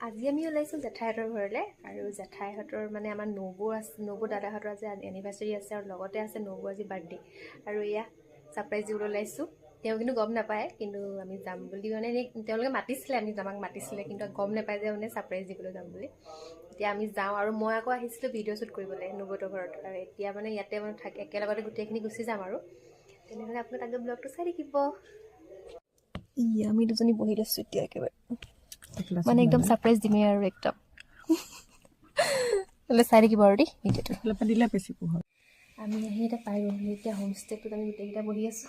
আজি আমি ওলাইছোঁ জেঠাইহঁতৰ ঘৰলৈ আৰু জেঠাইহঁতৰ মানে আমাৰ নবৌ দাদাহঁতৰ আজি এনিভাৰ্চাৰী আছে আৰু লগতে আছে নবৌ আজি বাৰ্থডে আৰু এয়া ছাৰপ্ৰাইজ দিবলৈ ওলাইছোঁ। তেওঁ কিন্তু গম নাপায়, কিন্তু আমি যাম বুলি মানে এনেই তেওঁলোকে মাতিছিলে, আমাক মাতিছিলে, কিন্তু গম নাপায় যে মানে ছাৰপ্ৰাইজ দিবলৈ যাম বুলি। এতিয়া আমি যাওঁ আৰু মই আকৌ আহিছিলোঁ ভিডিঅ' শ্বুট কৰিবলৈ নবৌহঁতৰ ঘৰত, আৰু এতিয়া মানে ইয়াতে মানে একেলগতে গোটেইখিনি গুচি যাম আৰু তেনেহ'লে আপোনালোকে আগৰ ব্লগটো চাই থাকিব। আমি দুজনী বহি লৈছোঁ এতিয়া একেবাৰে মানে একদম ছাৰপ্ৰাইজ দিমেই আৰু একদম চাই থাকিব আৰু দেই ভিডিঅ'টো দিলে বেছি পোহৰ। আমি আহি এতিয়া পাই গ'লোঁ, এতিয়া হোমষ্টেটোত আমি গোটেইকেইটা বহি আছোঁ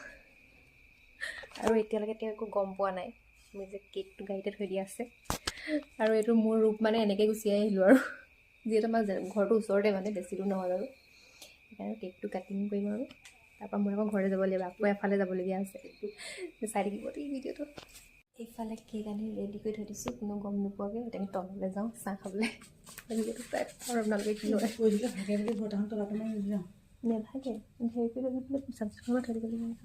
আৰু এতিয়ালৈকে তেওঁ একো গম পোৱা নাই আমি যে কেকটো গাড়ীতে থৈ দিয়া আছে। আৰু এইটো মোৰ ৰূপ মানে এনেকৈ গুচি আহিলোঁ আৰু যিহেতু আমাৰ ঘৰটো ওচৰতে মানে বেছি দূৰ নহয় আৰু সেইকাৰণে কেকটো কাটিং কৰিম আৰু তাৰপৰা মই আকৌ ঘৰলৈ যাব লাগিব, আকৌ এফালে যাবলগীয়া আছে। চাই থাকিব দেই ভিডিঅ'টো। এইফালে কেক আনি ৰেডি কৰি থৈ দিছোঁ, কোনো গম নোপোৱাকৈ। এতিয়া আমি তললৈ যাওঁ চাহ খাবলৈ। ভিডিঅ'টো চাই আৰু আপোনালোকে কি হয় নেভাগে হেৰি কৰি ল'বি বোলে ছাবস্ক্ৰাইব থৈ দিব লাগিব।